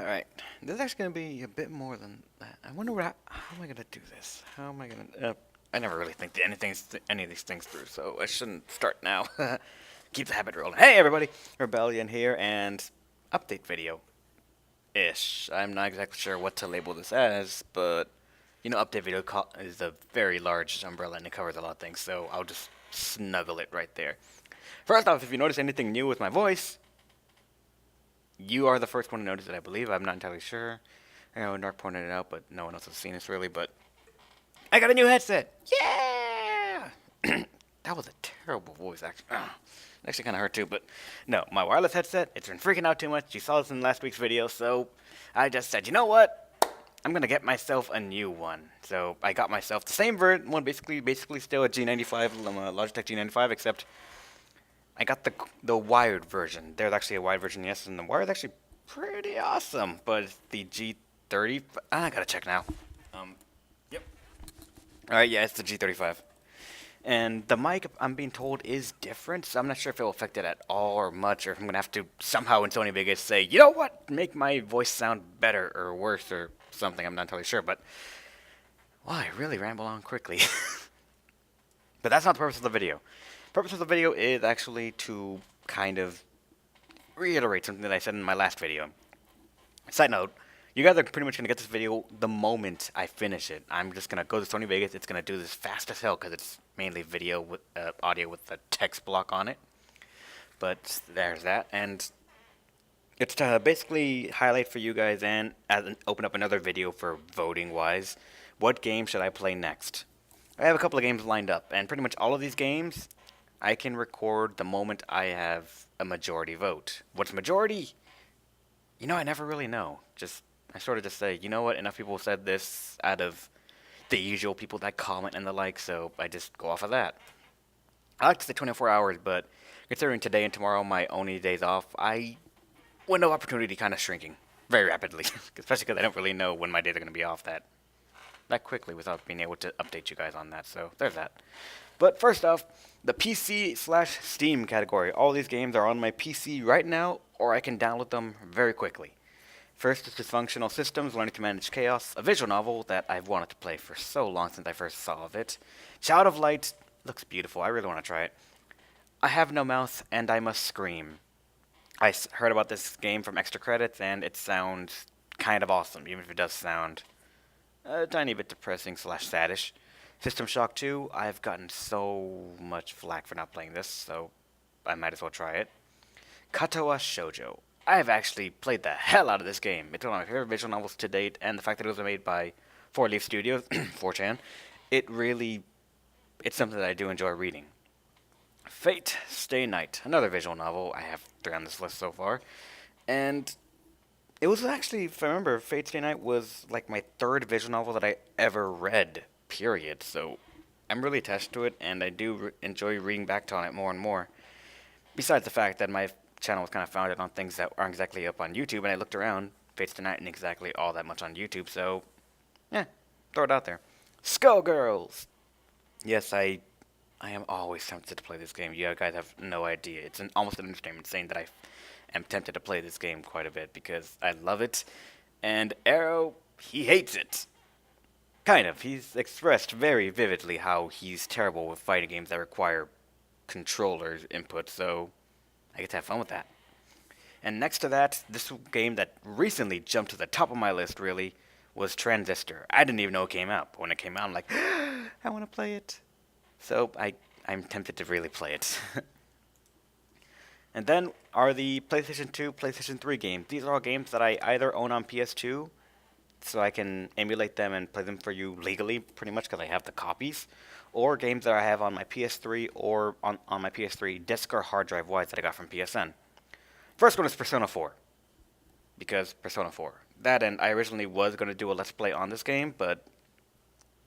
Alright, this is actually going to be a bit more than that. I wonder how am I going to do this? How am I going to... I never really think any of these things through, so I shouldn't start now. Keep the habit rolling. Hey everybody, Rebellion here, and update video-ish. I'm not exactly sure what to label this as, but update video is a very large umbrella and it covers a lot of things, so I'll just snuggle it right there. First off, if you notice anything new with my voice, you are the first one to notice it, I believe. I'm not entirely sure. I know Narc pointed it out, but no one else has seen this really. But I got a new headset. Yeah! That was a terrible voice, actually. It actually kind of hurt too, but no, my wireless headset, it's been freaking out too much. You saw this in last week's video, so I just said, you know what? I'm gonna get myself a new one. So I got myself the same one, basically still a G95, Logitech G95, except I got the wired version. There's actually a wired version, yes, and the wired is actually pretty awesome. But it's the G30. I gotta check now. Yep. All right, yeah, it's the G35. And the mic, I'm being told, is different, so I'm not sure if it will affect it at all or much, or if I'm gonna have to somehow in Sony Vegas say, you know what, make my voice sound better or worse or something. I'm not entirely sure, but wow, I really ramble on quickly. But that's not the purpose of the video. Purpose of the video is actually to kind of reiterate something that I said in my last video. Side note, you guys are pretty much going to get this video the moment I finish it. I'm just going to go to Sony Vegas. It's going to do this fast as hell because it's mainly video with audio with a text block on it. But there's that. And it's to basically highlight for you guys and open up another video for voting wise. What game should I play next? I have a couple of games lined up, and pretty much all of these games I can record the moment I have a majority vote. What's majority? I never really know. I sort of just say, you know what, enough people said this out of the usual people that comment and the like, so I just go off of that. I like to say 24 hours, but considering today and tomorrow my only days off, window of opportunity kind of shrinking very rapidly, especially because I don't really know when my days are going to be off that quickly without being able to update you guys on that, so there's that. But first off, the PC/Steam category. All these games are on my PC right now, or I can download them very quickly. First is Dysfunctional Systems, Learning to Manage Chaos, a visual novel that I've wanted to play for so long since I first saw of it. Child of Light looks beautiful. I really want to try it. I Have No Mouth, and I Must Scream. I heard about this game from Extra Credits, and it sounds kind of awesome, even if it does sound a tiny bit depressing/saddish. System Shock 2, I've gotten so much flack for not playing this, so I might as well try it. Katoa Shoujo. I've actually played the hell out of this game. It's one of my favorite visual novels to date, and the fact that it was made by Four Leaf Studios, 4chan, it's something that I do enjoy reading. Fate Stay Night, another visual novel. I have 3 on this list so far, and it was actually, if I remember, Fate Stay Night was like my 3rd visual novel that I ever read, period. So I'm really attached to it, and I do enjoy reading back on it more and more. Besides the fact that my channel was kind of founded on things that aren't exactly up on YouTube, and I looked around, Fates Tonight isn't exactly all that much on YouTube, so yeah, throw it out there. Skullgirls! Yes, I am always tempted to play this game. You guys have no idea. It's almost an understatement saying that I am tempted to play this game quite a bit because I love it, and Arrow, he hates it. Kind of. He's expressed very vividly how he's terrible with fighting games that require controller's input, so I get to have fun with that. And next to that, this game that recently jumped to the top of my list, really, was Transistor. I didn't even know it came out, but when it came out, I'm like, I want to play it. So I'm tempted to really play it. And then are the PlayStation 2, PlayStation 3 games. These are all games that I either own on PS2, so I can emulate them and play them for you legally, pretty much, because I have the copies, or games that I have on my PS3 or on my PS3 disc or hard drive wise that I got from PSN. First one is Persona 4, because Persona 4. That, and I originally was going to do a Let's Play on this game, but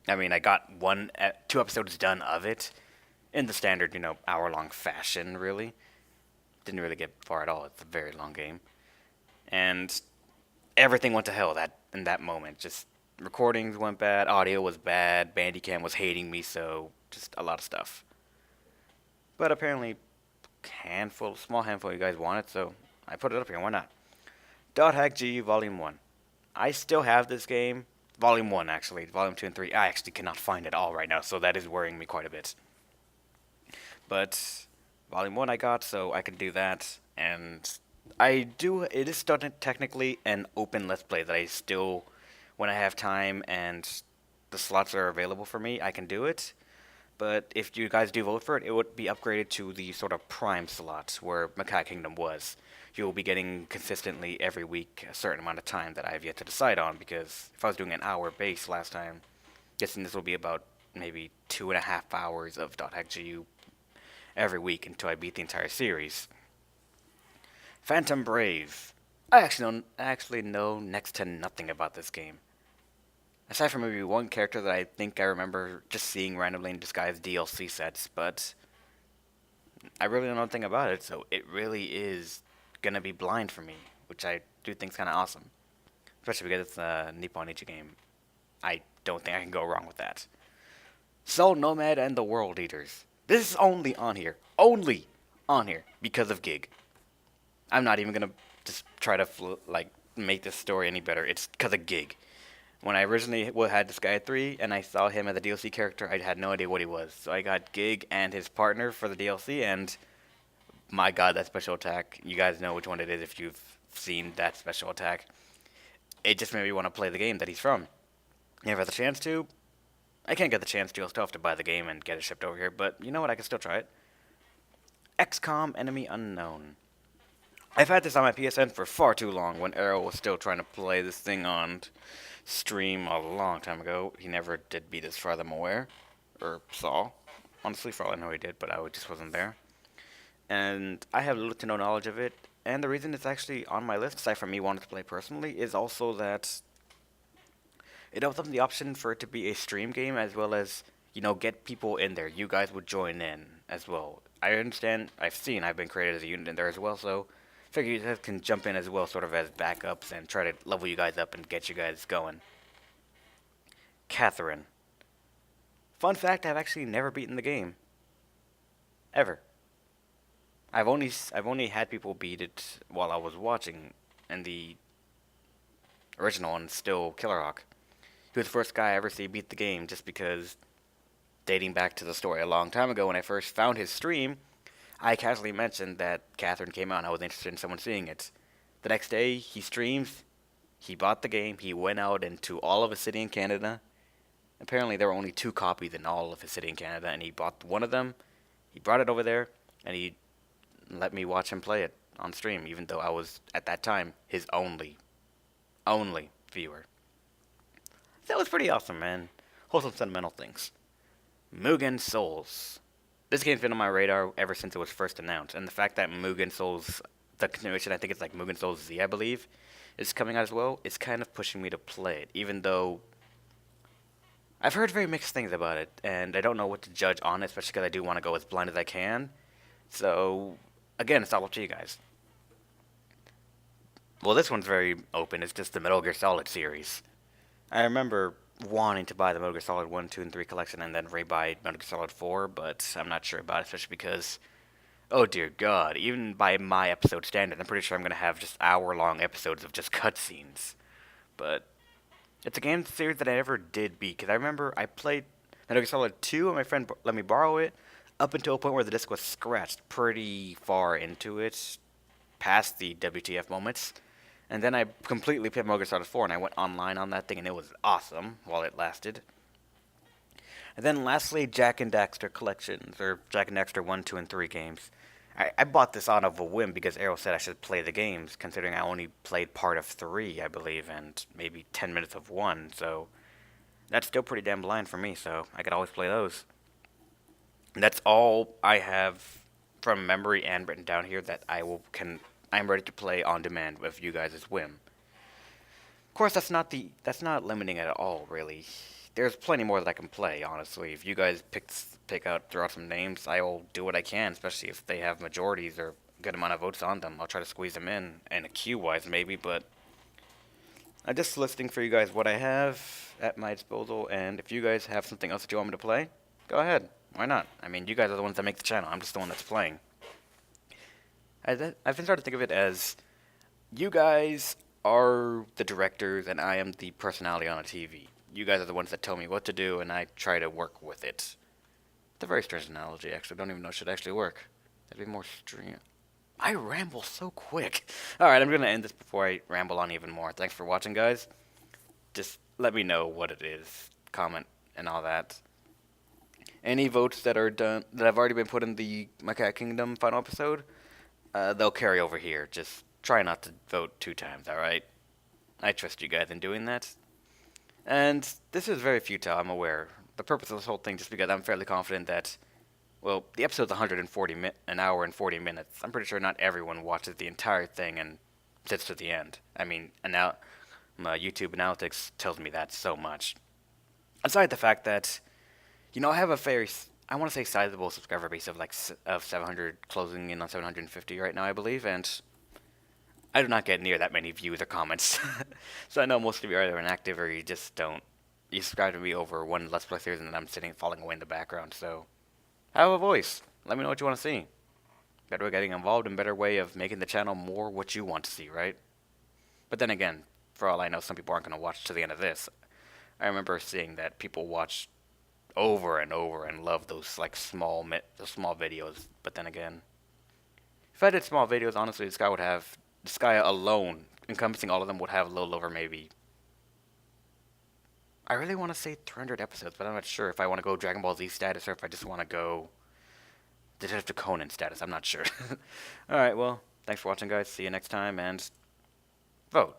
I got 2 episodes done of it in the standard, hour-long fashion, really. Didn't really get far at all. It's a very long game. And everything went to hell in that moment. Just recordings went bad, audio was bad, Bandicam was hating me, so just a lot of stuff. But apparently, small handful of you guys want it, so I put it up here. Why not? Dot Hack GU Volume 1. I still have this game. Volume 1, actually. Volume 2 and 3. I actually cannot find it all right now, so that is worrying me quite a bit. But Volume 1 I got, so I can do that. And it is still technically an open Let's Play that I still, when I have time and the slots are available for me, I can do it. But if you guys do vote for it, it would be upgraded to the sort of prime slot where Makai Kingdom was. You'll be getting consistently every week a certain amount of time that I have yet to decide on, because if I was doing an hour base last time, guessing this will be about maybe 2.5 hours of .hack GU every week until I beat the entire series. Phantom Brave. I actually know next to nothing about this game. Aside from maybe one character that I think I remember just seeing randomly in disguised DLC sets, but I really don't know anything about it, so it really is gonna be blind for me, which I do think is kind of awesome. Especially because it's a Nippon Ichi game. I don't think I can go wrong with that. Soul Nomad and the World Eaters. This is only on here, because of Gig. I'm not even gonna just try to make this story any better. It's because of Gig. When I originally had this guy at 3 and I saw him as a DLC character, I had no idea what he was. So I got Gig and his partner for the DLC, and my god, that special attack. You guys know which one it is if you've seen that special attack. It just made me want to play the game that he's from. Never had the chance to. I can't get the chance to. I'll still have to buy the game and get it shipped over here, but you know what? I can still try it. XCOM Enemy Unknown. I've had this on my PSN for far too long when Arrow was still trying to play this thing on stream a long time ago. He never did beat as far as I'm aware. Or saw. Honestly, for all I know he did, but I just wasn't there. And I have little to no knowledge of it. And the reason it's actually on my list, aside from me wanting to play personally, is also that it opens up the option for it to be a stream game as well as, get people in there. You guys would join in as well. I understand, I've been created as a unit in there as well, so figure you guys can jump in as well, sort of as backups, and try to level you guys up and get you guys going. Catherine. Fun fact, I've actually never beaten the game. Ever. I've only had people beat it while I was watching, and the original one still Killerhawk. He was the first guy I ever see beat the game, just because, dating back to the story a long time ago when I first found his stream, I casually mentioned that Catherine came out and I was interested in someone seeing it. The next day, he streams, he bought the game, he went out into all of his city in Canada. Apparently there were only 2 copies in all of his city in Canada, and he bought one of them, he brought it over there, and he let me watch him play it on stream, even though I was, at that time, his only viewer. That was pretty awesome, man. Wholesome sentimental things. Mugen Souls. This game's been on my radar ever since it was first announced, and the fact that Mugen Souls, the continuation, I think it's like Mugen Souls Z, I believe, is coming out as well, is kind of pushing me to play it, even though I've heard very mixed things about it, and I don't know what to judge on it, especially because I do want to go as blind as I can. So, again, it's all up to you guys. Well, this one's very open. It's just the Metal Gear Solid series. I remember wanting to buy the Metal Gear Solid 1, 2, and 3 collection and then rebuy Metal Gear Solid 4, but I'm not sure about it, especially because, oh dear god, even by my episode standard, I'm pretty sure I'm going to have just hour-long episodes of just cutscenes. But it's a game series that I never did beat, because I remember I played Metal Gear Solid 2 and my friend let me borrow it, up until a point where the disc was scratched pretty far into it, past the WTF moments. And then I completely played Metal Gear Solid 4, and I went online on that thing, and it was awesome while it lasted. And then lastly, Jak and Daxter collections, or Jak and Daxter 1, 2, and 3 games. I bought this out of a whim because Arrow said I should play the games, considering I only played part of 3, I believe, and maybe 10 minutes of 1, so that's still pretty damn blind for me, so I could always play those. And that's all I have from memory and written down here that I'm ready to play on demand with you guys' whim. Of course, that's not limiting at all, really. There's plenty more that I can play, honestly. If you guys throw out some names, I will do what I can, especially if they have majorities or a good amount of votes on them. I'll try to squeeze them in a queue-wise maybe, but I'm just listing for you guys what I have at my disposal, and if you guys have something else that you want me to play, go ahead. Why not? I mean, you guys are the ones that make the channel. I'm just the one that's playing. I've been starting to think of it as, you guys are the directors and I am the personality on a TV. You guys are the ones that tell me what to do, and I try to work with it. It's a very strange analogy, actually. I don't even know if it should actually work. That'd be more stream. I ramble so quick. Alright, I'm gonna end this before I ramble on even more. Thanks for watching, guys. Just let me know what it is. Comment and all that. Any votes that are done that have already been put in the My Cat Kingdom final episode, they'll carry over here. Just try not to vote 2 times, alright? I trust you guys in doing that. And this is very futile, I'm aware. The purpose of this whole thing just because I'm fairly confident that, well, the episode's an hour and 40 minutes. I'm pretty sure not everyone watches the entire thing and sits to the end. I mean, and now YouTube analytics tells me that so much. Aside the fact that, I have a very, I want to say sizable subscriber base of of 700, closing in on 750 right now, I believe, and I do not get near that many views or comments. So I know most of you are either inactive or you just don't. You subscribe to me over one Let's Play series and then I'm sitting falling away in the background, so have a voice. Let me know what you want to see. Better way of getting involved and better way of making the channel more what you want to see, right? But then again, for all I know, some people aren't going to watch to the end of this. I remember seeing that people watch over and over and love those small videos. But then again, if I did small videos, honestly, the Sky alone, encompassing all of them, would have a little over maybe. I really want to say 300 episodes, but I'm not sure if I want to go Dragon Ball Z status or if I just want to go Detective Conan status. I'm not sure. Alright, well, thanks for watching, guys. See you next time, and vote.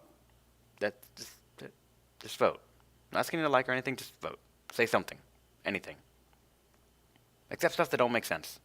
Just vote. I'm not asking you to like or anything, just vote. Say something. Anything. Except stuff that don't make sense.